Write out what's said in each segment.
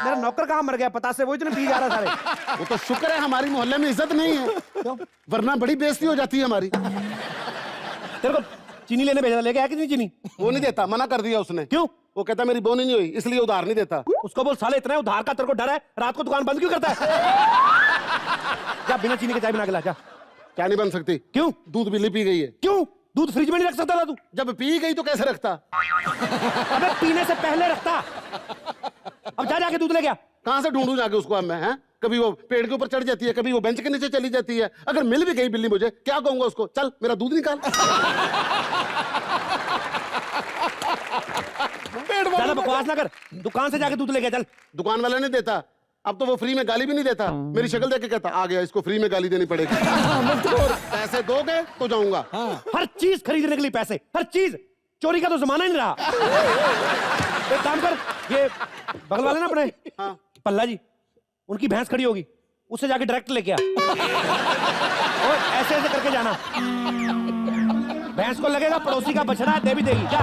मेरा नौकर कहाँ मर गया पता से, वो इतने पी जा रहा सारे। वो तो शुक्र है हमारी मोहल्ले में इज्जत नहीं है, वरना बड़ी बेइज्जती हो जाती है हमारी। तेरे को चीनी लेने भेजा, लेके आया कितनी चीनी? वो नहीं देता, मना कर दिया उसने। क्यों? वो कहता मेरी बोनी नहीं हुई इसलिए उधार नहीं देता। उसको बोल साले इतना उधार का तेरे को डर है, रात को दुकान बंद क्यों करता है? जा बिना चीनी के चाय बना के ला जा। क्या नहीं बन सकती? क्यों? दूध बिल्ली पी गई है। क्यों? दूध फ्रिज में नहीं रख सकता था तू? जब पी गई तो कैसे रखता? अबे पीने से पहले रखता। अब जा जाके दूध ले गया। कहां से ढूंढूं जाके उसको अब मैं? हैं कभी वो पेड़ के ऊपर चढ़ जाती है, कभी वो बेंच के नीचे चली जाती है। अगर मिल भी गई बिल्ली मुझे, क्या कहूंगा उसको? चल मेरा दूध निकाल। ज्यादा बकवास ना कर, दुकान से जाके दूध ले गया चल। दुकान वाला नहीं देता, अब तो वो फ्री में गाली भी नहीं देता। मेरी शक्ल देख के कहता आ गया, इसको फ्री में गाली देनी पड़ेगी। पैसे दोगे तो जाऊंगा। हर चीज खरीदने के लिए पैसे, हर चीज। चोरी का तो जमाना ही नहीं रहा। एक काम कर, ये बगल वाले ना अपने पल्ला जी, उनकी भैंस खड़ी होगी, उससे जाके डायरेक्ट लेके आ और ऐसे ऐसे करके जाना। भैंस को लगेगा पड़ोसी का बछड़ा है, दे भी देगी। जा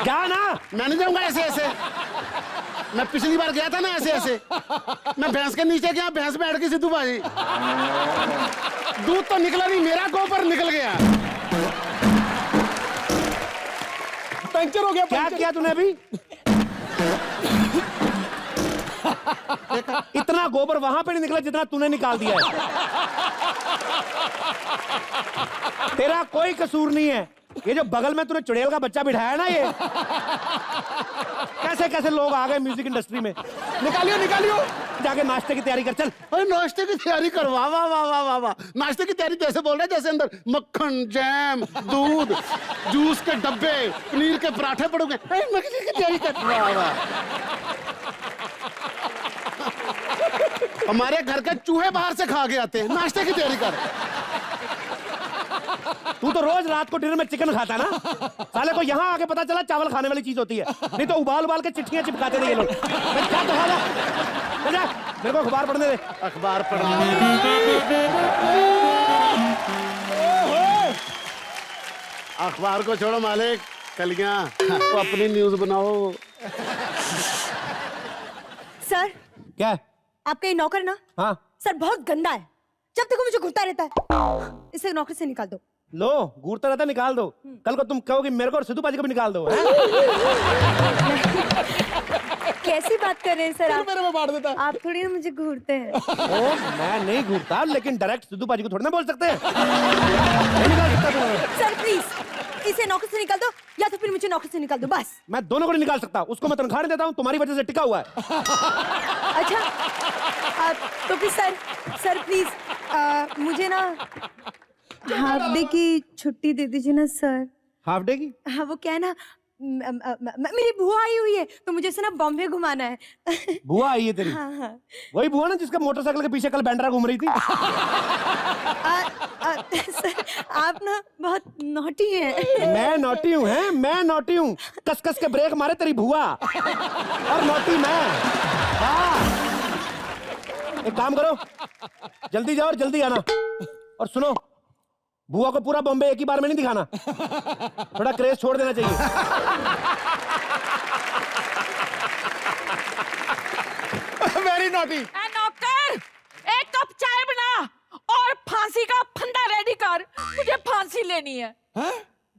जा ना। मैं नहीं जाऊंगा ऐसे ऐसे। मैं पिछली बार गया था ना ऐसे ऐसे, मैं भैंस के नीचे गया, भैंस बैठ गई सिद्धू भाई। दूध तो निकला नहीं, मेरा गोबर निकल गया। पंचर हो गया। क्या किया तूने अभी? इतना गोबर वहां पे नहीं निकला जितना तूने निकाल दिया है। तेरा कोई कसूर नहीं है। ये जो बगल में तूने चुड़ैल का बच्चा बिठाया ना, ये कैसे कैसे लोग आ गए म्यूजिक इंडस्ट्री में। निकालियो निकालियो, जाके नाश्ते की तैयारी कर चल। अरे नाश्ते की तैयारी कर? वाह वाह वाह वाह वाह वाह। नाश्ते की तैयारी जैसे बोल रहे हैं जैसे अंदर मक्खन, जैम, दूध, जूस के डब्बे, पनीर के पराठे पड़ोगे। नाश्ते की तैयारी कर? वाह वाह। हमारे घर के चूहे बाहर से खा के आते हैं, नाश्ते की तैयारी कर। तू तो रोज रात को डिनर में चिकन खाता ना। साले को यहाँ आके पता चला चावल खाने वाली चीज होती है, नहीं तो उबाल उबाल के चिट्ठियां चिपकाते थे ये लोग। क्या तो खाना? मेरे को अखबार पढ़ने दे। अखबार पढ़ना? अखबार को छोड़ो मालिक, कलियां वो अपनी न्यूज बनाओ। सर क्या? आपका ये नौकर ना, हाँ सर बहुत गंदा है। जब तक वो मुझे घूरता रहता है। इसे नौकर से निकाल दो। लो, घूरता रहता निकाल दो। कल को तुम कहोगे मेरे को और सिद्धू पाजी को भी निकाल दो। कैसी बात कर रहे हैं सर आप? मेरे में बांट देता है। आप थोड़ी ना मुझे घूरते हैं। ओ, मैं नहीं घूरता, लेकिन डायरेक्ट सिद्धू पाजी को थोड़ी ना बोल सकते हैं। नहीं निकाल सकता तुम्हें। सर प्लीज इसे नौकर से निकाल दो, या तो फिर मुझे नौकर से निकाल दो बस। मैं दोनों को नहीं निकाल सकता। उसको मैं तनख्वाह देता हूँ, तुम्हारी वजह से टिका हुआ है। अच्छा तो फिर सर प्लीज मुझे ना हाफ डे की छुट्टी दे दीजिए ना सर। हाफ डे की? हाँ वो क्या है ना, मेरी बुआ आई हुई है तो मुझे से ना बॉम्बे घुमाना है। बुआ आई है तेरी? हाँ हाँ। वही बुआ ना जिसका मोटरसाइकिल के पीछे कल बैंड्रा घूम रही थी। सर आप ना बहुत नॉटी हैं। मैं नॉटी हूँ? हैं मैं नॉटी हूँ? कस कस के ब्रेक मारे तेरी बुआ और नॉटी मैं। हाँ एक काम करो, जल्दी जाओ और जल्दी आना। और सुनो, बुआ को पूरा बॉम्बे एक ही बार में नहीं दिखाना, थोड़ा क्रेज छोड़ देना चाहिए। Very naughty. नौकर, एक कप चाय बना और फांसी का फंदा रेडी कर, मुझे फांसी लेनी है।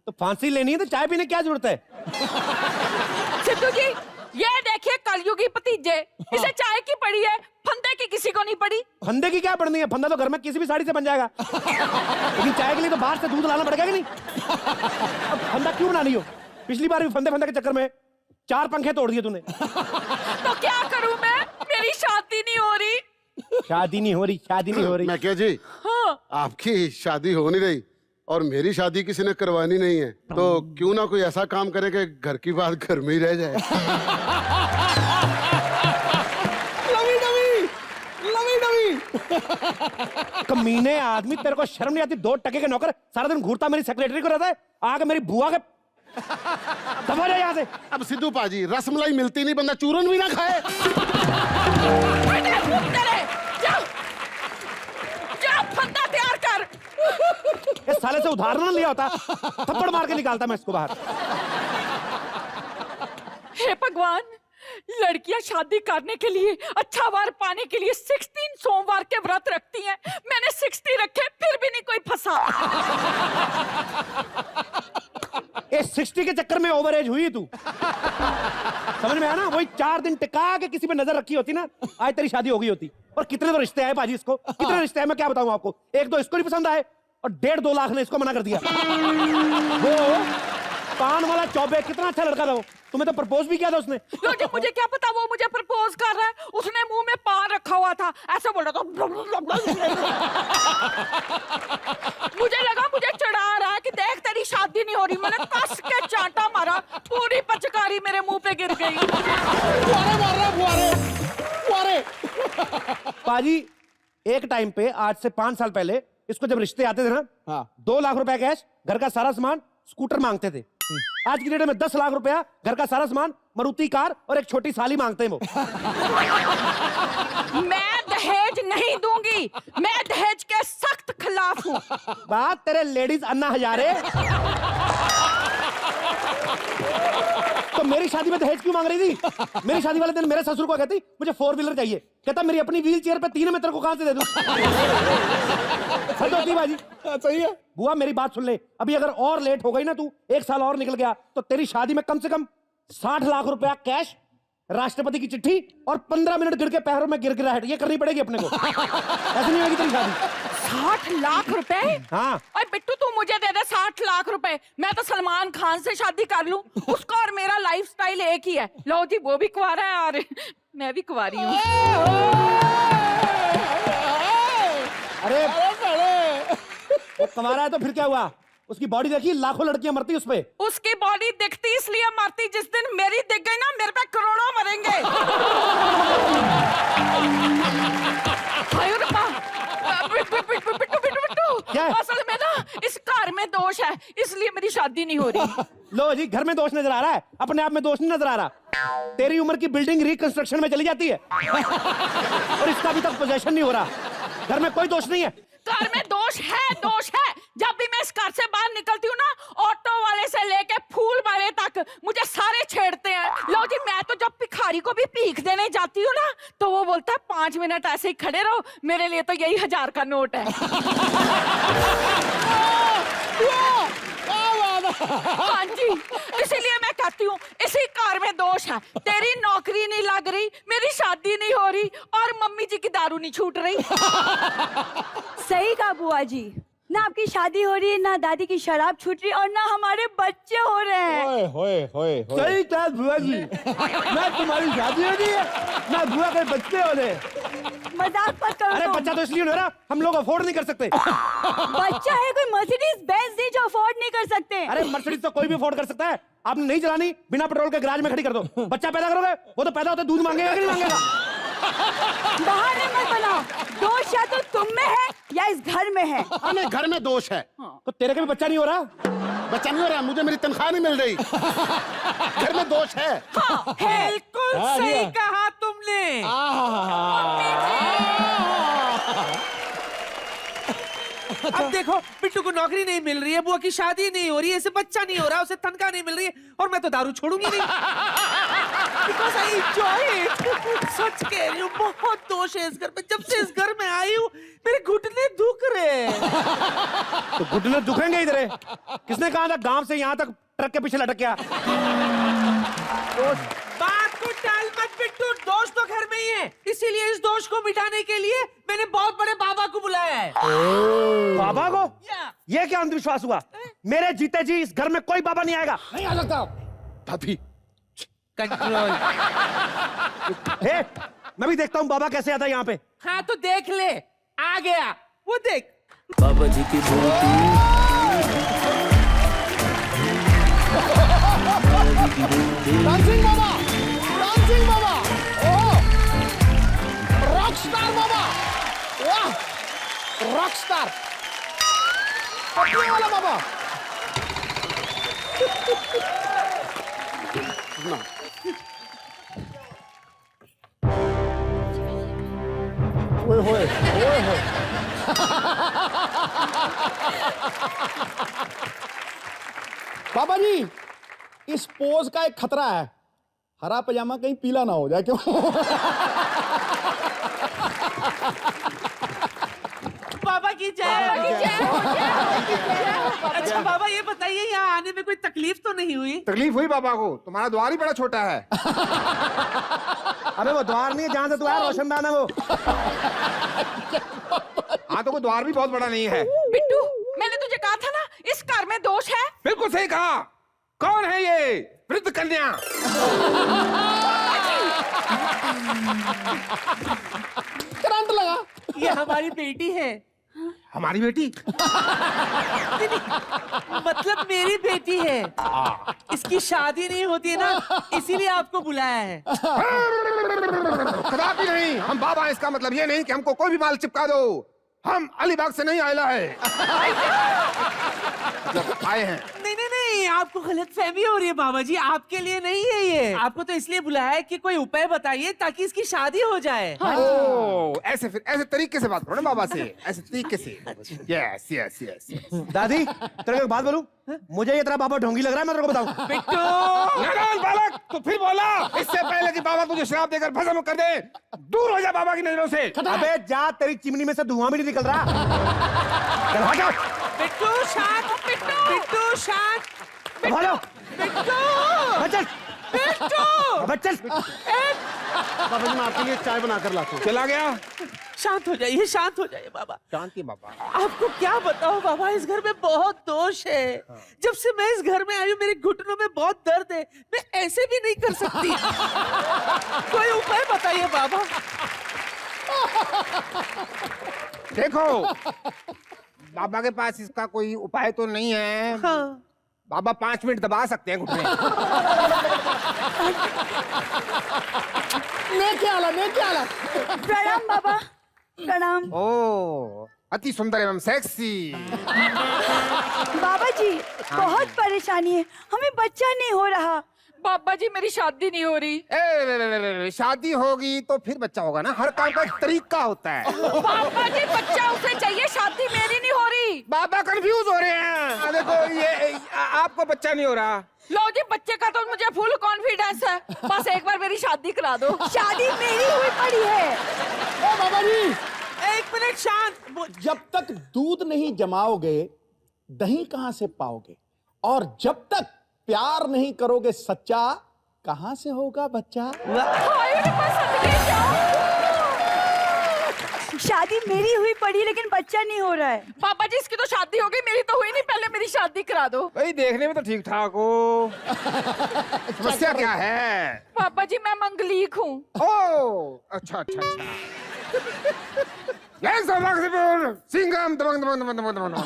तो फांसी लेनी है तो चाय पीने की क्या जरूरत है? सिद्धू जी, ये देखिए कलयुगी भतीजे, इसे चाय की पड़ी है, फंदे की किसी को नहीं पड़ी। फंदे की क्या पड़नी है? फंदा तो घर में किसी भी साड़ी से बन जाएगा, लेकिन चाय के लिए तो बाहर से दूध लाना पड़ेगा कि नहीं? अब फंदा क्यों बना रही हो? पिछली बार भी फंदे के चक्कर में 4 पंखे तोड़ दिए तूने। तो क्या करूं मैं? मेरी शादी नहीं हो रही। शादी नहीं हो रही? शादी नहीं हो रही? मैं क्या जी? हाँ। आपकी शादी हो नहीं रही और मेरी शादी किसी ने करवानी नहीं है, तो क्यों ना कोई ऐसा काम करे कि घर की बात घर में ही रह जाए। Lovey dovey. कमीने आदमी, तेरे को शर्म नहीं आती? 2 टके के नौकर सारा दिन घूरता मेरी सेक्रेटरी को रहता है, आगे मेरी बुआ के दबा जा यहाँ से। अब सिद्धू पाजी, रसमलाई मिलती नहीं, बंदा चूरन भी ना खाए। जाओ फंदा तैयार कर। इस साले से उधार ना लिया होता, थप्पड़ मार के निकालता मैं इसको बाहर। भगवान, लड़कियां शादी करने के लिए, अच्छा वार पाने के लिए 16 सोमवार के व्रत रखती हैं। मैंने 60 रखे, फिर भी नहीं कोई फंसा। ये 60 के चक्कर में ओवर एज हुई तू। समझ में आया ना? वही 4 दिन टिका के किसी पे नजर रखी होती ना, आज तेरी शादी हो गई होती। और कितने तो रिश्ते आए बाजी इसको, कितने रिश्ते आए मैं क्या बताऊं आपको। एक तो इसको नहीं पसंद आए और 1.5-2 लाख ने इसको मना कर दिया। वो पान वाला चौबे कितना अच्छा लड़का था वो, तुम्हें तो प्रपोज भी किया था उसने। क्योंकि मुझे क्या पता वो मुझे प्रपोज कर रहा है। उसने मुंह में पान रखा हुआ था, ऐसे बोल रहा था। मुझे लगा मुझे चढ़ा रहा है कि देख तेरी शादी नहीं हो रही। मैंने कस के चांटा मारा, पूरी पचकारी मेरे मुंह पे गिर गई। फुहारे मार रहा है, फुहारे। बाजी एक टाइम पे, आज से 5 साल पहले, इसको जब रिश्ते आते थे ना, हाँ। 2 लाख रुपया कैश, घर का सारा सामान, स्कूटर मांगते थे। आज की डेट में 10 लाख रुपया, घर का सारा सामान, मारुति कार और एक छोटी साली मांगते हैं वो। मैं दहेज नहीं दूंगी, मैं दहेज के सख्त खिलाफ हूँ। बात तेरे लेडीज अन्ना हजारे। तो मेरी शादी में दहेज क्यों मांग रही थी? मेरी शादी वाले दिन मेरे ससुर को कहती मुझे 4 व्हीलर चाहिए, कहता मेरी अपनी व्हील चेयर पे 3 मैं तेरे को कहां से दे दूं? सच होती बाजी। सही है। बुआ मेरी बात सुन ले, अभी अगर और लेट हो गई ना, तू 1 साल और निकल गया तो तेरी शादी में कम से कम 60 लाख रुपया कैश, राष्ट्रपति की चिट्ठी और 15 मिनट गिर के पैरों में गिड़गिड़ाहट ये करनी पड़ेगी अपने को। ऐसे नहीं होगी तेरी शादी। 60 लाख रुपए? हाँ। अरे बिट्टू तू मुझे दे दे 60 लाख रुपए, मैं तो सलमान खान से शादी कर लूं। उसका और मेरा लाइफस्टाइल एक ही है। लो जी, वो भी कुंवारा है और मैं भी कुंवारी हूँ। अरे वो कमारा है तो फिर क्या हुआ? उसकी बॉडी देखी, लाखों लड़कियां मरती उस पे। उसकी बॉडी दिखती इसलिए मरती, जिस दिन मेरी दिख गई ना, मेरे पे करोड़ों मरेंगे। हाय रब्बा, बिट्टू क्या है? असल में ना इस घर में दोष है, इसलिए मेरी शादी नहीं हो रही। लो जी, घर में दोष नजर आ रहा है, अपने आप में दोष नहीं नजर आ रहा। तेरी उम्र की बिल्डिंग रिकंस्ट्रक्शन में चली जाती है और इसका अभी तक पोजेशन नहीं हो रहा। घर में कोई दोष नहीं है। घर में दोष है, दोष है। जब भी मैं इस घर से बाहर निकलती हूँ ना, ऑटो वाले से लेके फूल वाले तक मुझे सारे छेड़ते हैं। लो जी, मैं तो जब भिखारी को भी भीख देने जाती हूँ ना, तो वो बोलता है 5 मिनट ऐसे ही खड़े रहो, मेरे लिए तो यही 1000 का नोट है। हाँ जी, इसीलिए मैं कहती हूँ इसी कार में दोष है। तेरी नौकरी नहीं लग रही, मेरी शादी नहीं हो रही और मम्मी जी की दारू नहीं छूट रही। सही कहा बुआ जी, ना आपकी शादी हो रही है, ना दादी की शराब छूट रही और ना हमारे बच्चे हो रहे हैं। ओए होए होए होए। सही कहा बुआ जी, ना तुम्हारी शादी हो रही है, ना बुआ के बच्चे हो रहे। मजाक मत करो। अरे बच्चा तो इसलिए हो रहा, हम लोग अफोर्ड नहीं कर सकते। बच्चा है कोई मर्सिडीज बेंज नहीं जो अफोर्ड नहीं कर सकते। अरे मर्सिडीज तो कोई भी अफोर्ड कर सकता है। आपने नहीं चलानी, बिना पेट्रोल के गैराज में खड़ी कर दो। बच्चा पैदा करोगे, वो तो पैदा होते दूध मांगेगा कि नहीं मांगेगा? बहाने मत बनाओ, दोष या तो तुम में है या इस घर में है। अरे घर में दोष है। तो तेरे का भी बच्चा नहीं हो रहा? बच्चा नहीं हो रहा, मुझे मेरी तनख्वाह नहीं मिल रही। घर में दोष है। बिल्कुल सही कहा तुमने। अब देखो, बिट्टू को नौकरी नहीं मिल रही है, बुआ की शादी नहीं हो रही है, इसे बच्चा नहीं हो रहा, उसे तनख्वाह नहीं मिल रही है और मैं तो दारू छोड़ूंगी नहीं। Because I enjoy it। सच कह रही हूँ, बहुत दोष है इस घर में। जब से इस घर में आई हूँ, मेरे घुटने दुख रहे। तो घुटने दुखेंगे इधर। किसने कहा था गांव से यहाँ तक ट्रक के पीछे लटक गया? बात को टाल मत बिट्टू, दोष तो घर में ही है। इसीलिए इस दोष को मिटाने के लिए मैंने बहुत बड़े बाबा को बुलाया है। बाबा को? ये क्या अंधविश्वास हुआ? मेरे जीते जी इस घर में कोई बाबा नहीं आएगा। नहीं आ सकता। भाभी कंट्रोल। हे, मैं भी देखता हूँ बाबा कैसे आता है यहाँ पे। हाँ तो देख ले, आ गया वो, देख। बाबा जी की डांसिंग बाबा, डांसिंग बाबा, ओह, रॉकस्टार बाबा, वाह, रॉकस्टार, पटने वाला बाबा। ना। ओए होए, ओए होए। बाबा जी, इस पोज का एक खतरा है। हरा पजामा कहीं पीला ना हो जाए क्यों? बाबा की जय। अच्छा बाबा ये बताइए यहाँ आने में कोई तकलीफ तो नहीं हुई? तकलीफ हुई बाबा को, तुम्हारा द्वार ही बड़ा छोटा है। अबे वो द्वार नहीं है जहां से तू आया, रोशनदान है वो। हाँ तो वो द्वार भी बहुत बड़ा नहीं है। बिट्टू मैंने तुझे कहा था ना इस कार में दोष है। बिल्कुल सही कहा। कौन है ये वृद्ध कन्या? करंट लगा। ये हमारी बेटी है। हमारी बेटी? मतलब मेरी बेटी है। इसकी शादी नहीं होती है ना, इसीलिए आपको बुलाया है। कदापि नहीं, हम बाबा हैं, इसका मतलब ये नहीं कि हमको कोई भी माल चिपका दो। हम अलीबाग से नहीं आयला है। मतलब आए हैं। नहीं नहीं नहीं, आपको गलतफहमी हो रही है बाबा जी, आपके लिए नहीं है ये। आपको तो इसलिए बुलाया है कि कोई उपाय बताइए ताकि इसकी शादी हो जाए। ओ, ऐसे तरीके से बात करो ना बाबा से, ऐसे तरीके से। Yes yes yes. दादी तेरे को एक बात बोलूं, मुझे ये तेरा बाबा ढोंगी लग रहा है, मैं तेरे को बताऊं। बिट्टू नादान बालक, तो फिर बोला इससे पहले कि बाबा तुझे श्राप देकर भस्म कर दे। दूर हो जा बाबा की नजरों से। अबे जा, तेरी चिमनी में से धुआं भी नहीं निकल रहा। चल भाग जा। बिट्टू शांत, बिट्टू शांत, भागो। बिट्टू चल बिट्टू चल। बाबा जी मैं आपके लिए चाय बनाकर लाता हूँ। चला गया। शांत हो जाइए, शांत हो जाइए बाबा। शांति बाबा। आपको क्या बताओ बाबा, इस घर में बहुत दोष है। जब से मैं इस घर में आई हूँ मेरे घुटनों में बहुत दर्द है, मैं ऐसे भी नहीं कर सकती। कोई उपाय बताइए बाबा। देखो बाबा के पास इसका कोई उपाय तो नहीं है। हाँ। बाबा 5 मिनट दबा सकते हैं घुटने। लेके आला। प्रणाम बाबा, प्रणाम। ओ अति सुंदर एवं सेक्सी। बाबा जी बहुत परेशानी है, हमें बच्चा नहीं हो रहा। बाबा जी मेरी शादी नहीं हो रही। शादी होगी तो फिर बच्चा होगा ना, हर काम का एक तरीका होता है। बाबा जी बच्चा उसे चाहिए, शादी मेरी नहीं हो रही। बाबा कंफ्यूज हो रहे हैं। देखो ये आपको बच्चा नहीं हो रहा। लो जी बच्चे का तो मुझे फुल कॉन्फिडेंस है, बस एक बार मेरी शादी करा दो। शादी मेरी हुई पड़ी है। ओ बाबा जी, एक मिनट शांत। जब तक दूध नहीं जमाओगे दही कहां से पाओगे, और जब तक प्यार नहीं करोगे सच्चा कहां से होगा बच्चा? हाय रे बस अगले जाओ। शादी मेरी हुई पड़ी लेकिन बच्चा नहीं हो रहा है। पापा जी इसकी तो शादी हो गई, मेरी तो हुई नहीं, पहले मेरी शादी करा दो। भाई देखने में तो ठीक ठाक हो। समस्या क्या है? पापा जी मैं मंगलीक हूँ। ओ अच्छा। सिंगम दबंग दबंग दबंग दबंग दबंग।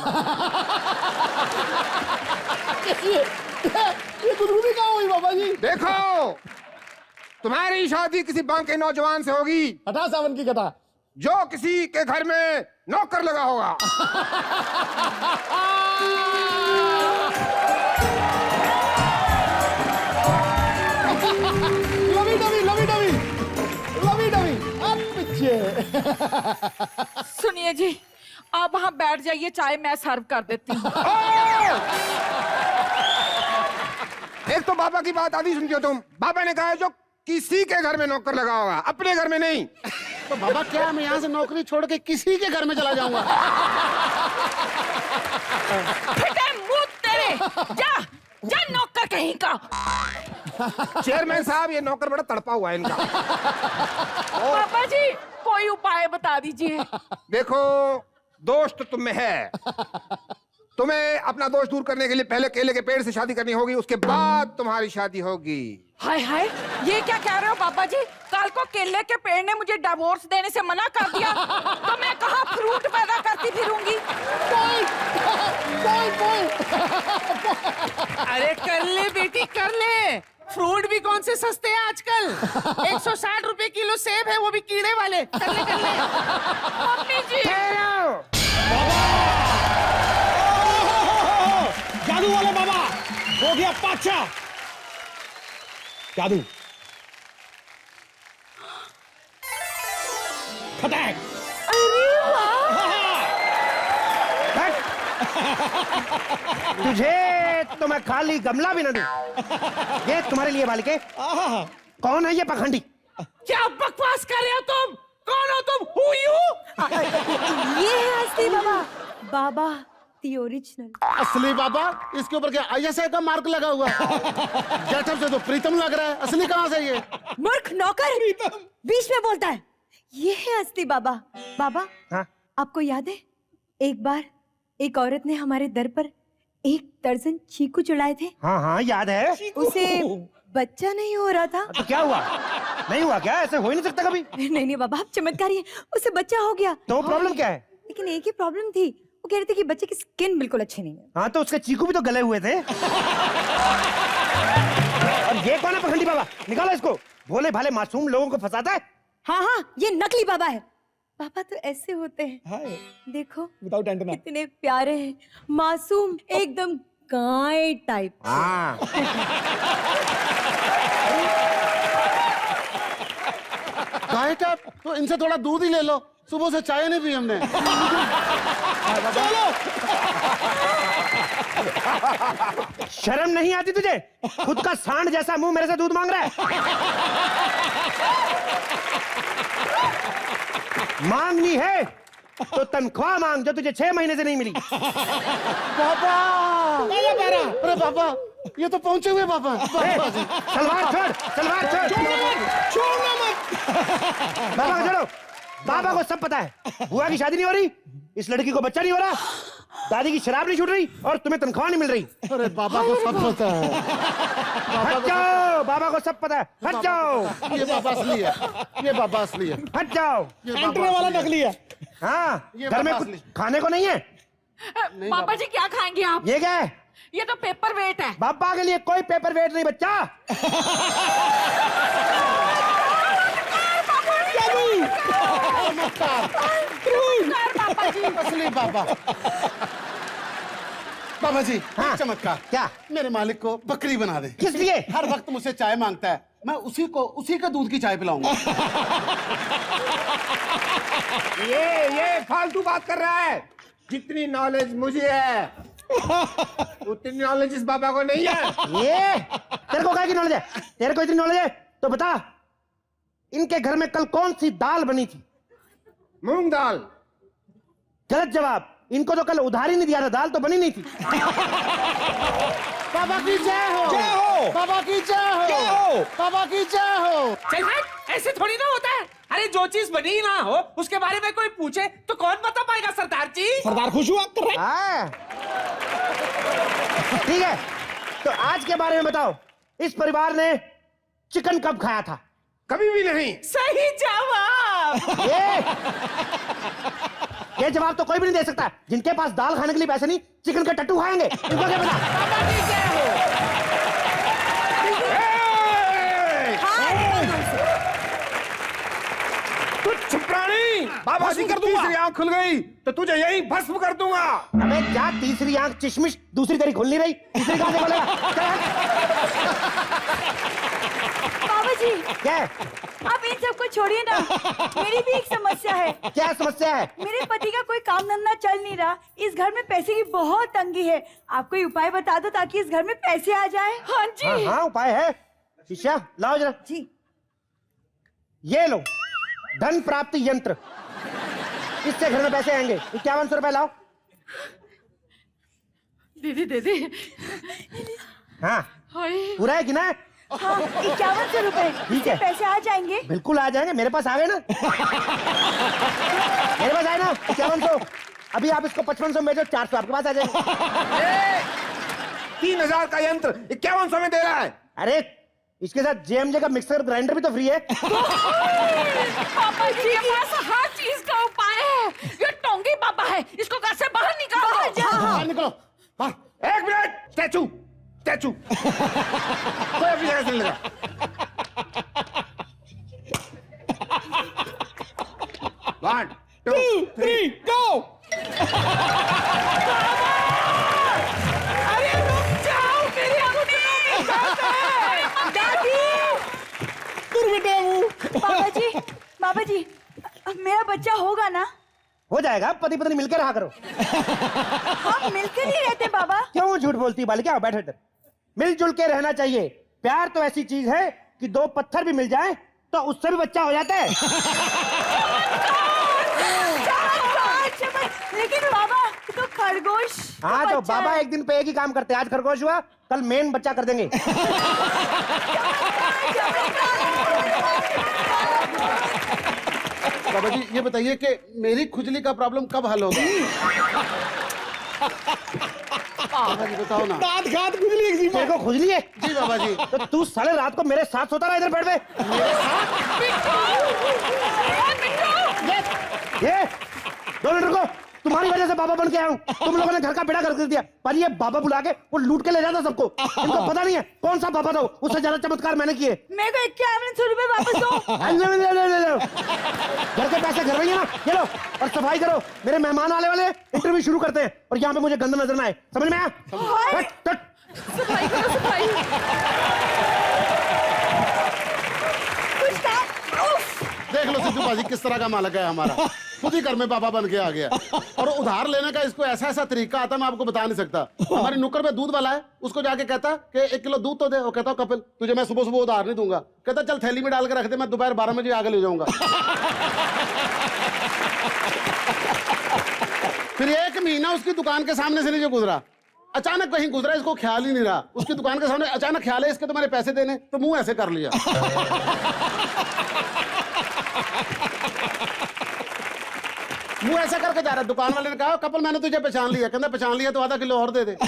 ये गुदगुदी कहाँ हुई बाबा जी? देखो तुम्हारी शादी किसी बांके नौजवान से होगी हटा सावन की कथा। जो किसी के घर में नौकर लगा होगा। लवी डवी अब पीछे। सुनिए जी आप वहाँ बैठ जाइए, चाय मैं सर्व कर देती हूँ। एक तो बाबा की बात आधी सुनती हो तुम। बाबा ने कहा है जो किसी के घर में नौकर लगा होगा, अपने घर में नहीं। तो बाबा क्या मैं यहाँ से नौकरी छोड़ के किसी के घर में चला जाऊंगा? फिटे मुंह तेरे, जा नौकर कहीं का। चेयरमैन साहब ये नौकर बड़ा तड़पा हुआ है इनका। पापा जी कोई उपाय बता दीजिए। देखो दोष तो तुम में है, तुम्हें अपना दोष दूर करने के लिए पहले केले के पेड़ से शादी करनी होगी, उसके बाद तुम्हारी शादी होगी। हाय हाय ये क्या कह रहे हो पापा जी? कल को केले के पेड़ ने मुझे डिवोर्स देने से मना कर दिया तो मैं कहाँ फ्रूट पैदा करती फिरूंगी? अरे कर ले बेटी कर ले, फ्रूट भी कौन से सस्ते हैं आजकल। 160 रुपए किलो सेब है, वो भी कीड़े वाले। कर ले कर ले। मम्मी जी जादू वाले बाबा हो गया पाचा। जादू खटैक। तुझे तो मैं खाली गमला भी ना दूं। ये तुम्हारे लिए बालिके, कौन है ये पखंडी? क्या बकवास कर रहे हो तुम? कौन हो तुम? Who you? ये है असली बाबा, बाबा दी ओरिजिनल। असली बाबा? इसके ऊपर क्या ISI का मार्क लगा हुआ है? गेटअप से तो प्रीतम लग रहा है, असली कहाँ से ये? मूर्ख नौकर, बीच में बोलता है। ये है असली बाबा। बाबा, हाँ? आपको याद है एक बार एक औरत ने हमारे दर पर 1 दर्जन चीकू चढ़ाए थे? हाँ हाँ याद है। उसे बच्चा नहीं हो रहा था। तो क्या हुआ? नहीं हुआ क्या? ऐसे हो ही नहीं सकता कभी। नहीं नहीं बाबा, आप चमत्कारी हैं, उसे बच्चा हो गया। तो प्रॉब्लम क्या है? लेकिन एक ही प्रॉब्लम थी, वो कह रहे थे कि बच्चे की स्किन बिल्कुल अच्छी नहीं है। हाँ तो उसके चीकू भी तो गले हुए थे। और ये कौन है पखंडी बाबा? निकालो इसको। भोले भाले मासूम लोगों को फंसाता है। हाँ हाँ, ये नकली बाबा है। पापा तो ऐसे होते हैं, हाय देखो विदाउट एंटेना। कितने प्यारे हैं, मासूम, एकदम गाय टाइप। हाँ गाय का? तो इनसे थोड़ा दूध ही ले लो, सुबह से चाय नहीं पी हमने। शर्म नहीं आती तुझे? खुद का सांड जैसा मुंह मेरे से दूध मांग रहा है। मांगनी है तो तनख्वाह मांग जो तुझे 6 महीने से नहीं मिली। पापा! अरे पापा, ये तो पहुंचे हुए पापा। ए, सलवार छोड़, सलवार छोड़। छोड़ना मत। बाबा को छोड़ो। बाबा को सब पता है, बुआ की शादी नहीं हो रही, इस लड़की को बच्चा नहीं हो रहा, दादी की शराब नहीं छूट रही और तुम्हें तनख्वाह नहीं मिल रही। अरे बाबा को सब पता है। हट जाओ, बाबा को सब पता है। हट जाओ, ये बाबा असली है, ये बाबा असली है। हट जाओ। ये एंटेना वाला नकली है। हाँ, ये घर में बाबा कुछ असली। खाने को नहीं है। पापा जी क्या खाएंगे आप? ये क्या है? ये तो पेपर वेट है। बाबा के लिए कोई पेपर वेट नहीं बच्चा। पापा जी असली बाबा। बाबा जी, हाँ। एक चमत्कार। क्या? मेरे मालिक को बकरी बना दे। किस लिए? हर वक्त मुझसे चाय मांगता है, मैं उसी का दूध की चाय पिलाऊंगा। ये फालतू बात कर रहा है। जितनी नॉलेज मुझे है उतनी नॉलेज इस बाबा को नहीं है। ये तेरे को क्या की नॉलेज है? तेरे को इतनी नॉलेज है तो बता, इनके घर में कल कौन सी दाल बनी थी? मूंग दाल। गलत जवाब। इनको तो कल उधारी नहीं दिया था, दाल तो बनी नहीं थी। बाबा की जय हो। जय हो। बाबा की जय हो। जय हो। बाबा की जय हो। चल भाई, ऐसे थोड़ी ना होता है। अरे जो चीज बनी ही ना हो उसके बारे में कोई पूछे तो कौन बता पाएगा सरदार जी? सरदार खुश हुआ कर रहे। हाँ। ठीक है, तो आज के बारे में बताओ, इस परिवार ने चिकन कब खाया था? कभी भी नहीं। सही जवाब। ये जवाब तो कोई भी नहीं दे सकता। जिनके पास दाल खाने के लिए पैसे नहीं, चिकन का टट्टू खाएंगे। इनको क्या पता? बाबा की जय हो। तू छुपरानी, बाबा जी कर तीसरी आंख खुल गई तो तुझे यही भस्म कर दूंगा। अबे क्या तीसरी आंख चिशमिश, दूसरी तेरी खुल नहीं रही, तीसरी कहां से खोलेगा? बाबा जी, क्या है? आप इन सबको छोड़िए ना, मेरी भी एक समस्या है। क्या समस्या है? मेरे पति का कोई काम धंधा चल नहीं रहा, इस घर में पैसे की बहुत तंगी है। आप कोई उपाय बता दो ताकि इस घर में पैसे आ जाए। हाँ जी। हाँ हाँ, उपाय है। शिष्या लाओ जरा। जी। ये लो, धन प्राप्ति यंत्र। इससे घर में पैसे आएंगे। 5100 रुपए लाओ। दीदी हाँ, हाय। पूरा है कि ना? हाँ, 5100 रुपए। ठीक है। पैसे आ जाएंगे। बिल्कुल आ जाएंगे, मेरे पास आ गए ना। मेरे पास आए ना 5100। अभी आप इसको 5500 में बेचो, 400 आपके पास आ जाएंगे। 3000 का यंत्र 5100 में दे रहा है। अरे इसके साथ JMJ का मिक्सर ग्राइंडर भी तो फ्री है। पापा जी के पास हर चीज का उपाय है। ये टोंगी बाबा है, इसको घर से बाहर निकालो। बाहर निकलो, बाहर। 1 मिनट। स्टैचू स्टैचू कोई अपनी जगह से नहीं लगा। One, 2, 3 गो। अरे रुक जाओ, मेरी अंगुली में दर्द है। दादी। दूर बेटा वो। बाबा जी, मेरा बच्चा होगा ना? हो जाएगा, पति पत्नी मिलकर रहा करो। हम मिलकर ही रहते बाबा। क्यों झूठ बोलती बालिका? बैठो इधर। मिलजुल के रहना चाहिए। प्यार तो ऐसी चीज है कि 2 पत्थर भी मिल जाए तो उससे भी बच्चा हो जाता है। लेकिन बाबा तो खरगोश हाँ तो बच्चा बाबा है। एक दिन पे एक ही काम करते हैं, आज खरगोश हुआ कल मेन बच्चा कर देंगे। बाबा जी ये बताइए कि मेरी खुजली का प्रॉब्लम कब हल होगा? बाबा जी बताओ ना। दांत खात खुजली एक तेरे को खुजली है जी बाबा जी। तो तू साले रात को मेरे साथ सोता रहा इधर बेड पे। ये 2 मिनट रुको, तुम्हारी वजह से बाबा बन के आया हूँ। तुम लोगों ने घर का बेड़ा गर्क कर दिया, पर ये बाबा बुला के वो लूट के ले जाता सबको। इनको पता नहीं है कौन सा बाबा था, उससे ज्यादा चमत्कार मैंने किए। मेरे को 5100 रुपए वापस दो। घर के पैसे घर में ही है ना, ये लो और सफाई करो। मेरे मेहमान आने वाले हैं, इंटरव्यू शुरू करते हैं और यहाँ पे मुझे गंद नजर ना आए, समझ में आया? हट, हट। सफाई करो सफाई। कुछ काम उफ। देख लो सिद्धू बाजी किस तरह का मालिक है हमारा, खुद ही घर में बाबा बन के आ गया। और उधार लेने का इसको ऐसा ऐसा तरीका आता मैं आपको बता नहीं सकता। हमारी नुक्कड़ में दूध वाला है, उसको जाके कहता कि 1 किलो दूध तो दे। वो कहता कपिल तुझे मैं सुबह सुबह उधार नहीं दूंगा। कहता चल थैली में डाल के रख दे, मैं दोपहर 12 बजे आगे ले जाऊंगा। फिर 1 महीना उसकी दुकान के सामने से नहीं जो गुजरा, अचानक कहीं गुजरा, इसको ख्याल ही नहीं रहा। उसकी दुकान के सामने अचानक ख्याल है इसके तो मैंने पैसे देने, तो मुंह ऐसे कर लिया। मुंह ऐसा करके जा रहा। दुकान वाले ने कहा कपिल मैंने तुझे पहचान लिया। कहता पहचान लिया तो आधा किलो और दे दे। मुफ्त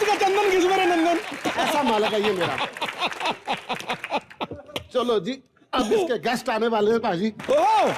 का चंदन किस मेरे नंदन। ऐसा मालिक है ये मेरा। चलो जी अब इसके गेस्ट आने वाले हैं पाजी। ओह